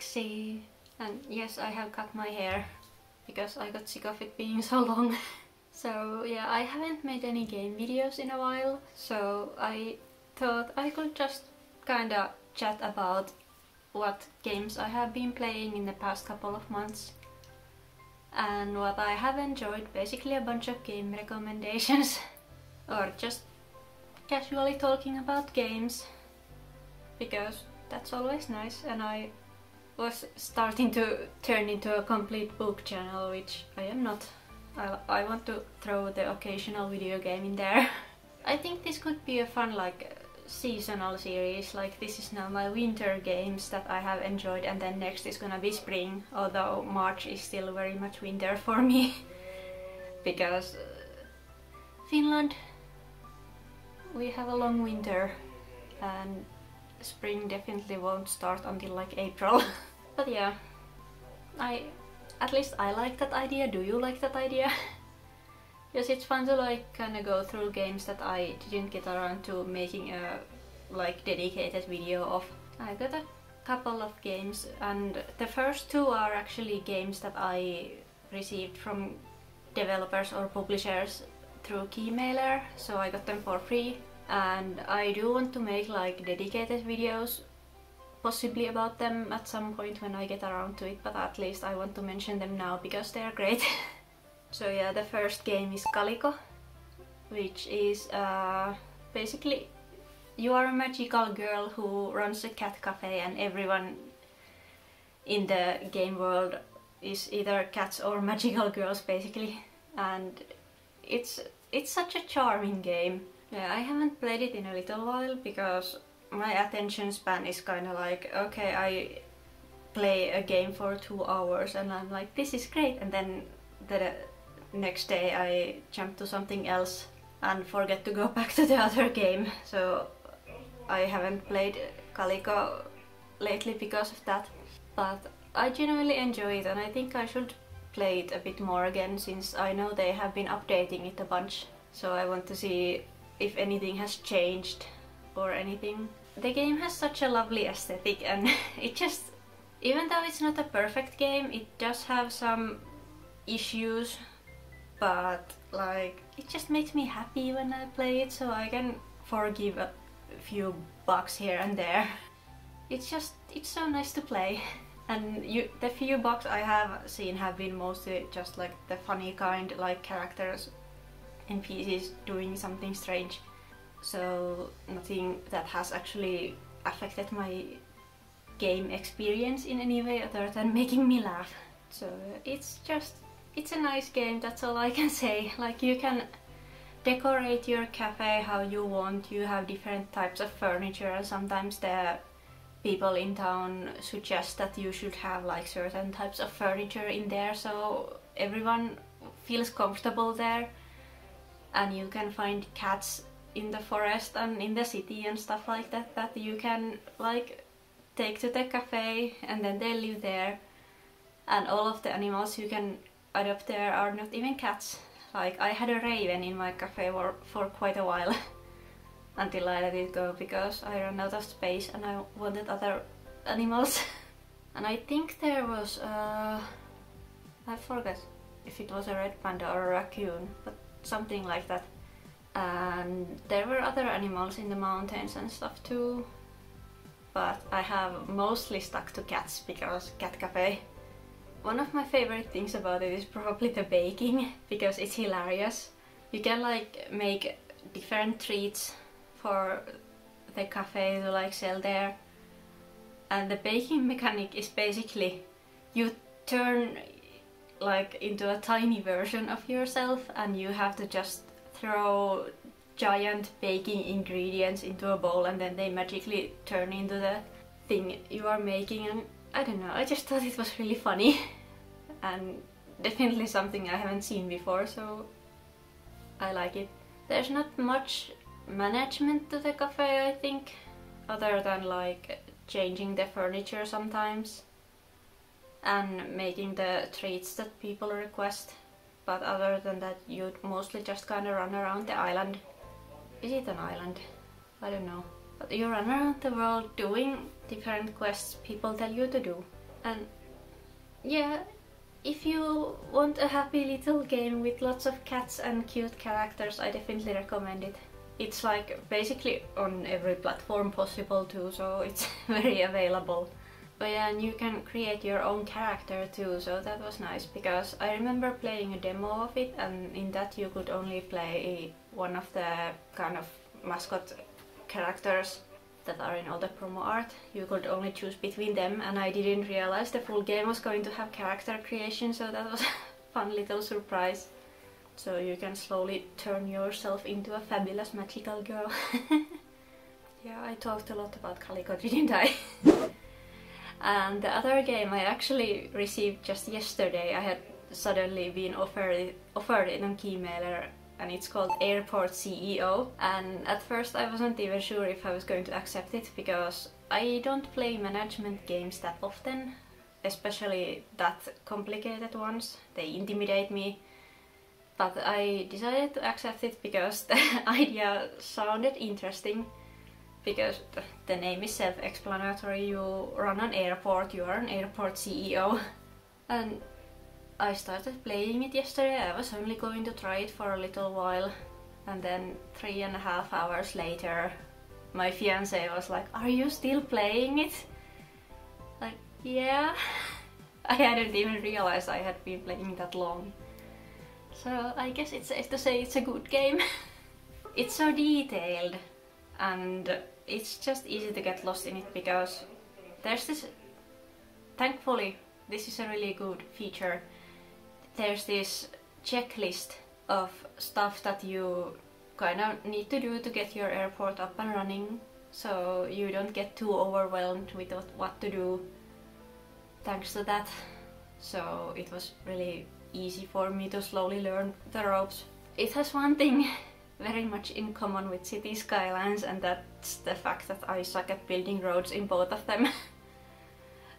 Lexi, and yes, I have cut my hair because I got sick of it being so long. So yeah, I haven't made any game videos in a while, so I thought I could just kinda chat about what games I have been playing in the past couple of months and what I have enjoyed, basically a bunch of game recommendations or just casually talking about games, because that's always nice. And I was starting to turn into a complete book channel, which I am not. I want to throw the occasional video game in there. I think this could be a fun seasonal series, like this is now my winter games that I have enjoyed, and then next is gonna be spring, although March is still very much winter for me because Finland, we have a long winter and spring definitely won't start until like April. But yeah, at least I like that idea. Do you like that idea? Because it's fun to like kinda go through games that I didn't get around to making a dedicated video of. I got a couple of games, and the first two are actually games that I received from developers or publishers through Keymailer, so I got them for free. And I do want to make like dedicated videos possibly about them at some point when I get around to it, but at least I want to mention them now because they are great. So yeah, the first game is Calico, which is basically you are a magical girl who runs a cat cafe, and everyone in the game world is either cats or magical girls basically, and it's such a charming game. Yeah, I haven't played it in a little while because my attention span is kind of like, okay, I play a game for 2 hours and I'm like, this is great, and then the next day I jump to something else and forget to go back to the other game. So I haven't played Calico lately because of that, but I genuinely enjoy it and I think I should play it a bit more again, since I know they have been updating it a bunch, so I want to see if anything has changed or anything. The game has such a lovely aesthetic, and it just, even though it's not a perfect game, it does have some issues, but like it just makes me happy when I play it, so I can forgive a few bugs here and there. It's so nice to play. And the few bugs I have seen have been mostly just like the funny kind, like characters NPCs doing something strange. So nothing that has actually affected my game experience in any way other than making me laugh. So it's a nice game, that's all I can say. Like, you can decorate your cafe how you want, you have different types of furniture, and sometimes the people in town suggest that you should have like certain types of furniture in there, so everyone feels comfortable there. And you can find cats in the forest and in the city and stuff like that that you can like take to the cafe, and then they live there. And all of the animals you can adopt there are not even cats. Like, I had a raven in my cafe for quite a while until I let it go because I ran out of space and I wanted other animals. And I think there was I forgot if it was a red panda or a raccoon, but something like that. And there were other animals in the mountains and stuff too, but I have mostly stuck to cats because cat cafe. One of my favorite things about it is probably the baking, because it's hilarious. You can like make different treats for the cafe to like sell there, and the baking mechanic is basically you turn like into a tiny version of yourself, and you have to just throw giant baking ingredients into a bowl, and then they magically turn into the thing you are making. And I don't know, I just thought it was really funny and definitely something I haven't seen before, so I like it. There's not much management to the cafe, I think, other than like changing the furniture sometimes and making the treats that people request. But other than that, you mostly just kind of run around the island. Is it an island? I don't know. But you run around the world doing different quests people tell you to do. And yeah, if you want a happy little game with lots of cats and cute characters, I definitely recommend it. It's like basically on every platform possible too, so it's very available. But yeah, and you can create your own character too, so that was nice, because I remember playing a demo of it, and in that you could only play one of the kind of mascot characters that are in all the promo art. You could only choose between them, and I didn't realize the full game was going to have character creation, so that was a fun little surprise. So you can slowly turn yourself into a fabulous magical girl. Yeah, I talked a lot about Calico, didn't I? And the other game I actually received just yesterday. I had suddenly been offered it on Keymailer, and it's called Airport CEO. And at first I wasn't even sure if I was going to accept it, because I don't play management games that often, especially that complicated ones. They intimidate me. But I decided to accept it because the idea sounded interesting. Because the name is self-explanatory, you run an airport, you are an airport CEO. And I started playing it yesterday. I was only going to try it for a little while, and then 3.5 hours later my fiance was like, "Are you still playing it?" Like, yeah. I hadn't even realized I had been playing that long. So I guess it's safe to say it's a good game. It's so detailed, and it's just easy to get lost in it, because there's this... Thankfully, this is a really good feature. There's this checklist of stuff that you kind of need to do to get your airport up and running, so you don't get too overwhelmed with what to do thanks to that. So it was really easy for me to slowly learn the ropes. It has one thing very much in common with City Skylines, and that's the fact that I suck at building roads in both of them.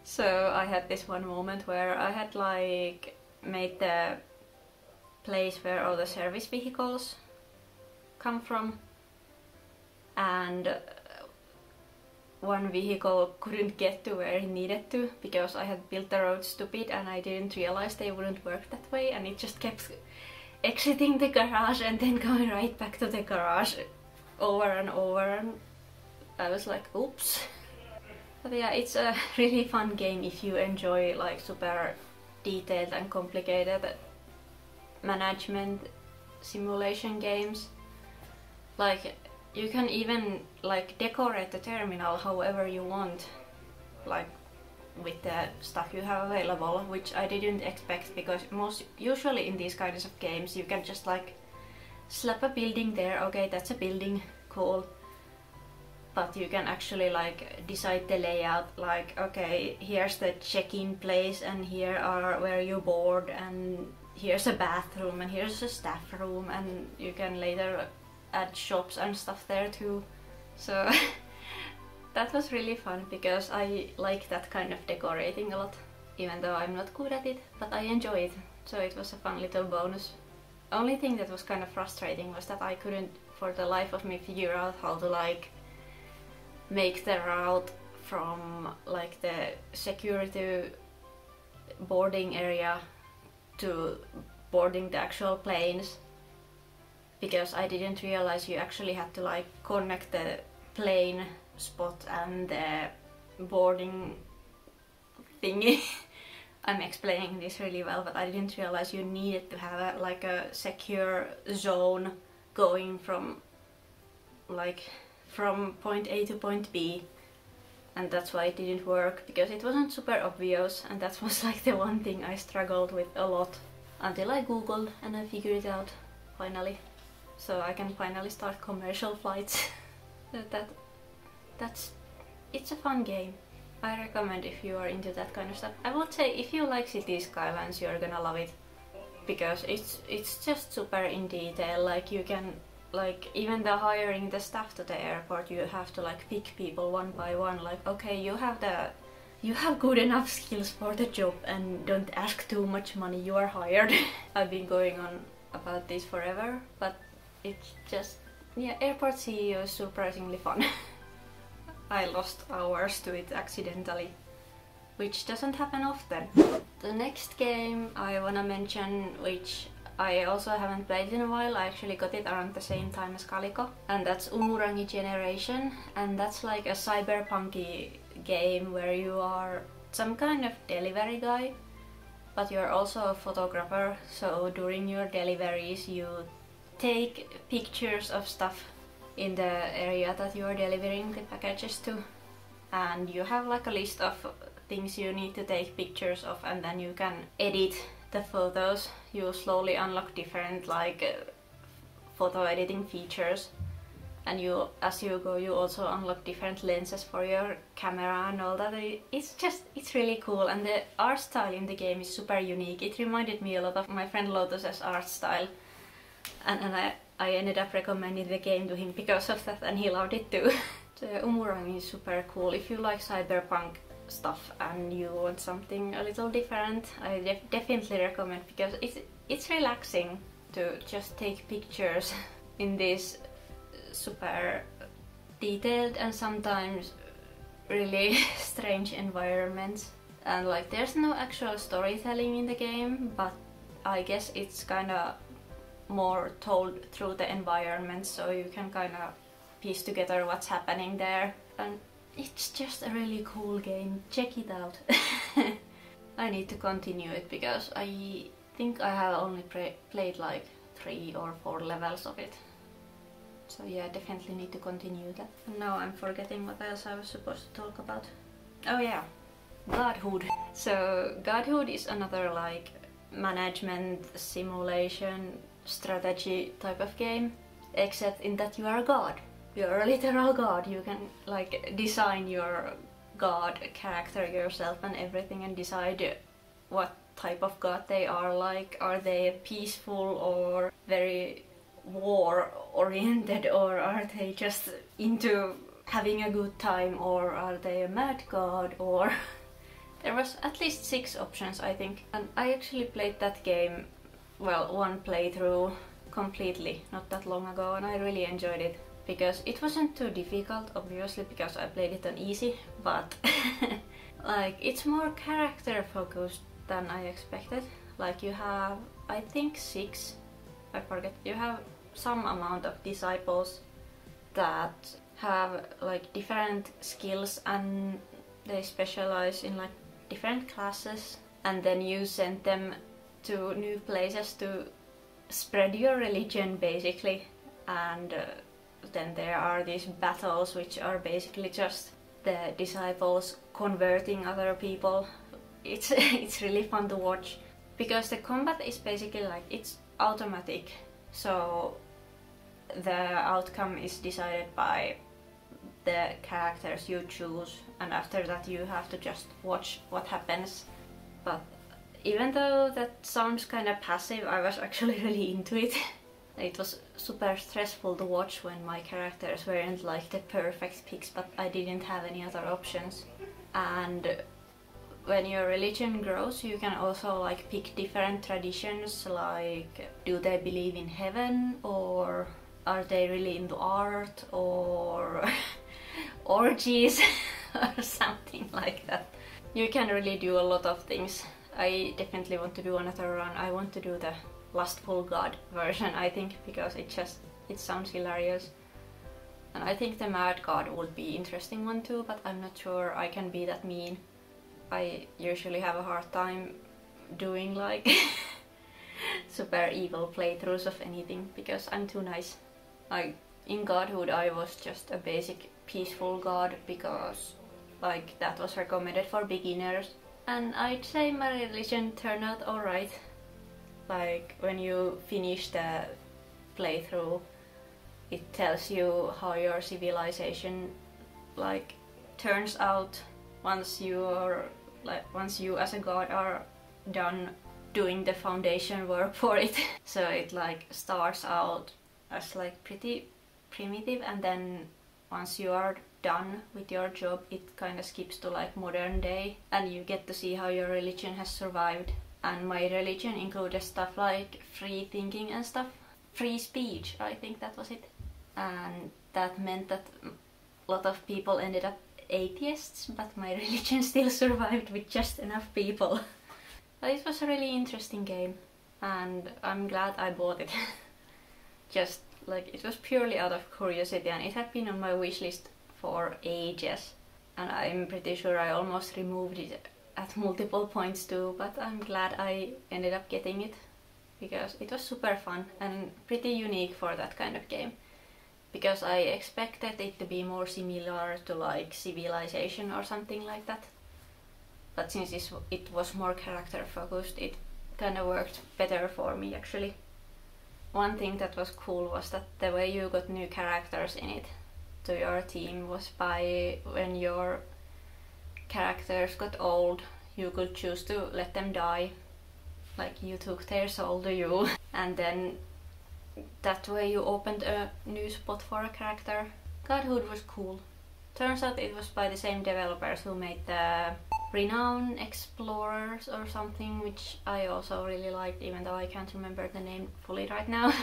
So I had this one moment where I had like made the place where all the service vehicles come from, and one vehicle couldn't get to where it needed to because I had built the road stupid and I didn't realize they wouldn't work that way, and it just kept exiting the garage and then going right back to the garage over and over, and I was like, oops. But yeah, it's a really fun game if you enjoy like super detailed and complicated management simulation games. Like, you can even like decorate the terminal however you want, like with the stuff you have available, which I didn't expect, because usually in these kinds of games you can just like slap a building there, okay, that's a building, cool. But you can actually like decide the layout, like, okay, here's the check-in place and here are where you board, and here's a bathroom and here's a staff room, and you can later add shops and stuff there too. So that was really fun, because I like that kind of decorating a lot, even though I'm not good at it, but I enjoy it. So it was a fun little bonus. Only thing that was kind of frustrating was that I couldn't for the life of me figure out how to like make the route from like the security boarding area to boarding the actual planes, because I didn't realize you actually had to like connect the plane spot and the boarding thingy. I'm explaining this really well, but I didn't realize you needed to have like a secure zone going from point A to point B, and that's why it didn't work, because it wasn't super obvious, and that was like the one thing I struggled with a lot until I googled and I figured it out finally. So I can finally start commercial flights. It's a fun game. I recommend if you are into that kind of stuff. I would say if you like City Skylines, you're gonna love it, because it's just super in detail. Like, you can, like, even the hiring the staff to the airport, you have to like pick people one by one, like, okay, you have good enough skills for the job and don't ask too much money, you are hired. I've been going on about this forever, but it's just, yeah, Airport CEO is surprisingly fun. I lost hours to it accidentally. which doesn't happen often. The next game I wanna mention, which I also haven't played in a while, I actually got it around the same time as Calico, and that's Umurangi Generation, and that's like a cyberpunky game where you are some kind of delivery guy, but you're also a photographer, so during your deliveries you take pictures of stuff in the area that you are delivering the packages to, and you have like a list of things you need to take pictures of, and then you can edit the photos. You slowly unlock different like photo editing features, and as you go you also unlock different lenses for your camera and all that. It's really cool, and the art style in the game is super unique. It reminded me a lot of my friend Lotus's art style, and I ended up recommending the game to him because of that, and he loved it too. The Umurangi is super cool. If you like cyberpunk stuff and you want something a little different, I definitely recommend, because it's relaxing to just take pictures in these super detailed and sometimes really strange environments. And like there's no actual storytelling in the game, but I guess it's kinda more told through the environment, so you can kinda piece together what's happening there. And it's just a really cool game. Check it out. I need to continue it because I think I have only played like 3 or 4 levels of it. So yeah, definitely need to continue that. And now I'm forgetting what else I was supposed to talk about. Oh yeah, Godhood. So Godhood is another like management simulation strategy type of game, except in that you are a god. You're a literal god. You can like design your god character yourself and everything, and decide what type of god they are. Like, are they peaceful or very war oriented, or are they just into having a good time, or are they a mad god, or there was at least 6 options I think. And I actually played that game, well, one playthrough completely not that long ago, and I really enjoyed it. Because it wasn't too difficult, obviously, because I played it on easy, but like it's more character focused than I expected. Like you have, I think 6, I forget, you have some amount of disciples that have like different skills, and they specialize in like different classes, and then you send them to new places to spread your religion basically. And then there are these battles, which are basically just the disciples converting other people. It's really fun to watch, because the combat is basically like, it's automatic, so the outcome is decided by the characters you choose, and after that you have to just watch what happens. But even though that sounds kind of passive, I was actually really into it. It was super stressful to watch when my characters weren't like the perfect picks, but I didn't have any other options. And when your religion grows, you can also like pick different traditions, like do they believe in heaven, or are they really into art, or orgies or something like that. You can really do a lot of things. I definitely want to do another run. I want to do the Lustful God version, I think, because it sounds hilarious. And I think the Mad God would be interesting one too, but I'm not sure I can be that mean. I usually have a hard time doing like super evil playthroughs of anything, because I'm too nice. Like in Godhood I was just a basic peaceful god, because like that was recommended for beginners, and I'd say my religion turned out alright. Like when you finish the playthrough, it tells you how your civilization like turns out once you as a god are done doing the foundation work for it. So it like starts out as like pretty primitive, and then once you are done with your job, it kind of skips to like modern day, and you get to see how your religion has survived. And my religion included stuff like free thinking and stuff. Free speech, I think that was it. And that meant that a lot of people ended up atheists, but my religion still survived with just enough people. But it was a really interesting game, and I'm glad I bought it. Just like, it was purely out of curiosity, and it had been on my wishlist for ages, and I'm pretty sure I almost removed it at multiple points too, but I'm glad I ended up getting it, because it was super fun and pretty unique for that kind of game. Because I expected it to be more similar to like Civilization or something like that. But since it was more character focused, it kind of worked better for me actually. One thing that was cool was that the way you got new characters in it to your team was by when your characters got old, you could choose to let them die. Like, you took their soul to you, and then that way you opened a new spot for a character. Godhood was cool. Turns out it was by the same developers who made the Renown Explorers or something, which I also really liked, even though I can't remember the name fully right now.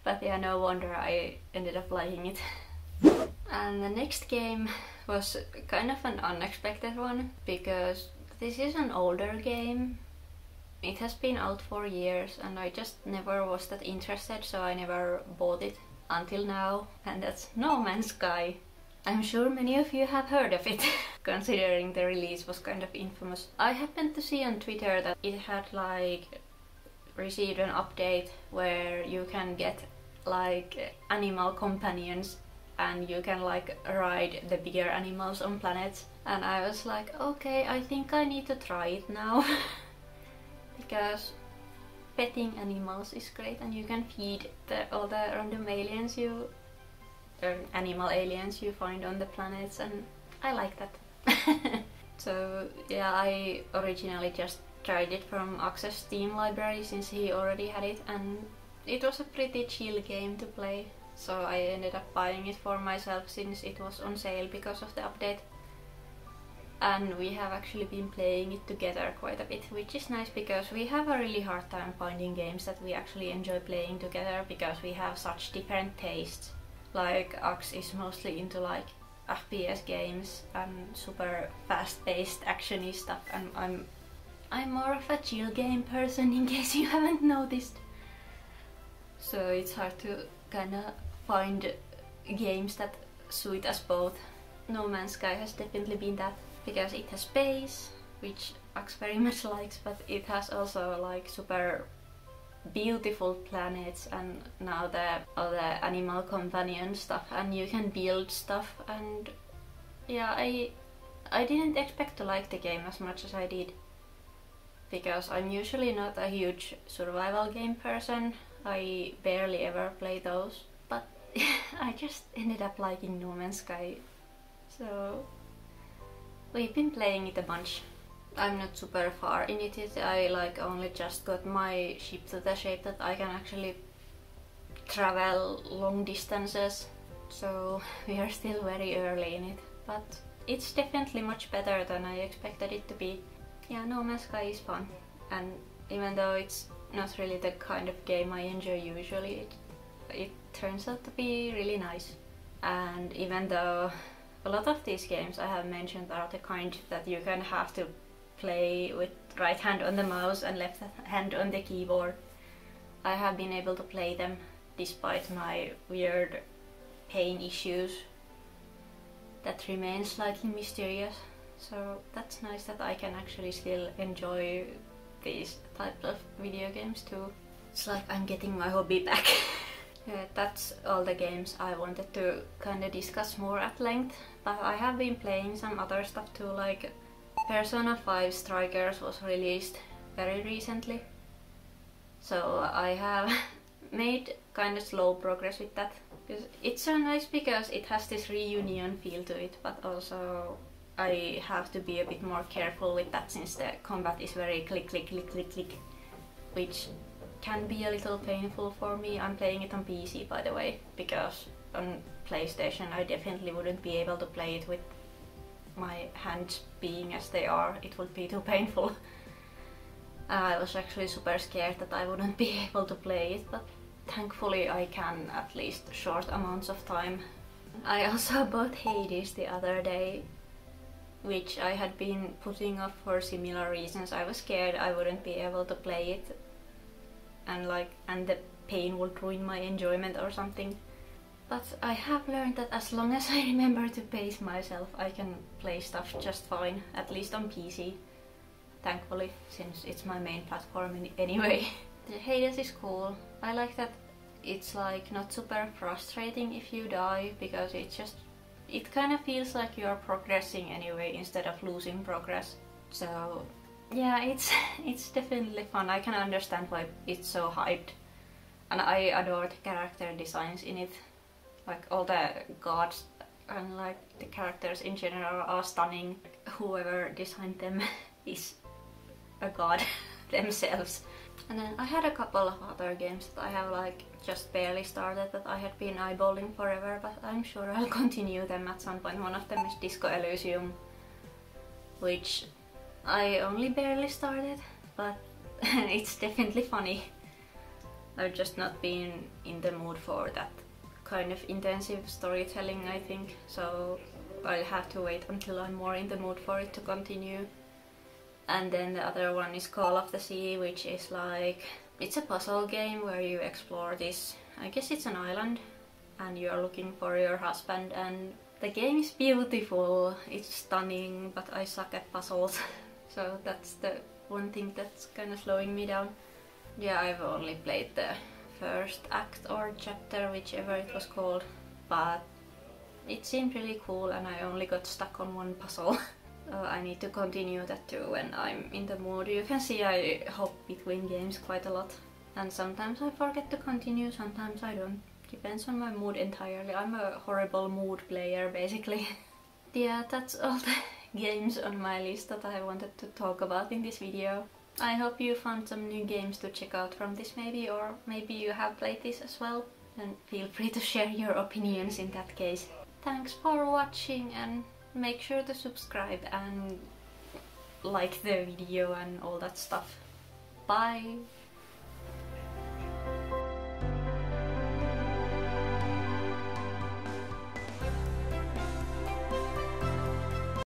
But yeah, no wonder I ended up liking it. And the next game was kind of an unexpected one, because this is an older game. It has been out for years and I just never was that interested, so I never bought it until now, and that's No Man's Sky. I'm sure many of you have heard of it, considering the release was kind of infamous. I happened to see on Twitter that it had like received an update where you can get like animal companions and you can like ride the bigger animals on planets, and I was like, okay, I think I need to try it now. Because petting animals is great, and you can feed all the random aliens animal aliens you find on the planets, and I like that. So yeah, I originally just tried it from Access Steam library since he already had it, and it was a pretty chill game to play. So I ended up buying it for myself since it was on sale because of the update. And we have actually been playing it together quite a bit, which is nice because we have a really hard time finding games that we actually enjoy playing together, because we have such different tastes. Like, Ax is mostly into like FPS games and super fast-paced actiony stuff, and I'm more of a chill game person, in case you haven't noticed. So it's hard to kinda find games that suit us both. No Man's Sky has definitely been that, because it has space, which Ax very much likes, but it has also like super beautiful planets, and now all the animal companion stuff, and you can build stuff, and yeah, I didn't expect to like the game as much as I did, because I'm usually not a huge survival game person. I barely ever play those, but I just ended up liking No Man's Sky, so we've been playing it a bunch. I'm not super far in it yet. I like only just got my ship to the shape that I can actually travel long distances, so we are still very early in it, but it's definitely much better than I expected it to be. Yeah, No Man's Sky is fun, and even though it's not really the kind of game I enjoy usually, it turns out to be really nice. And even though a lot of these games I have mentioned are the kind that you can have to play with right hand on the mouse and left hand on the keyboard, I have been able to play them despite my weird pain issues that remain slightly mysterious. So that's nice that I can actually still enjoy these types of video games too. It's like I'm getting my hobby back. Yeah, that's all the games I wanted to kind of discuss more at length, but I have been playing some other stuff too, like Persona 5 Strikers was released very recently, so I have made kind of slow progress with that. It's so nice because it has this reunion feel to it, but also I have to be a bit more careful with that since the combat is very click click click click click, which can be a little painful for me. I'm playing it on PC, by the way, because on PlayStation I definitely wouldn't be able to play it with my hands being as they are. It would be too painful. I was actually super scared that I wouldn't be able to play it, but thankfully I can at least short amounts of time I also bought Hades the other day, which I had been putting off for similar reasons. I was scared I wouldn't be able to play it, and the pain would ruin my enjoyment or something. But I have learned that as long as I remember to pace myself, I can play stuff just fine, at least on PC. Thankfully, since it's my main platform anyway. The Hades is cool. I like that it's like not super frustrating if you die, because it kind of feels like you're progressing anyway instead of losing progress. So yeah, it's definitely fun. I can understand why it's so hyped. And I adore the character designs in it. Like all the gods and like the characters in general are stunning. Whoever designed them is a god themselves. And then I had a couple of other games that I have like just barely started that I had been eyeballing forever, but I'm sure I'll continue them at some point. One of them is Disco Elysium, which I only barely started, but it's definitely funny. I've just not been in the mood for that kind of intensive storytelling, I think, so I'll have to wait until I'm more in the mood for it to continue. And then the other one is Call of the Sea, which is like, it's a puzzle game where you explore this, I guess it's an island, and you're looking for your husband, and the game is beautiful, it's stunning, but I suck at puzzles. So that's the one thing that's kind of slowing me down. Yeah, I've only played the first act or chapter, whichever it was called, but it seemed really cool and I only got stuck on one puzzle. I need to continue that too when I'm in the mood. You can see I hop between games quite a lot, and sometimes I forget to continue, sometimes I don't. Depends on my mood entirely. I'm a horrible mood player basically. Yeah, that's all the games on my list that I wanted to talk about in this video. I hope you found some new games to check out from this maybe, or maybe you have played this as well, and feel free to share your opinions in that case. Thanks for watching, and make sure to subscribe and like the video and all that stuff. Bye!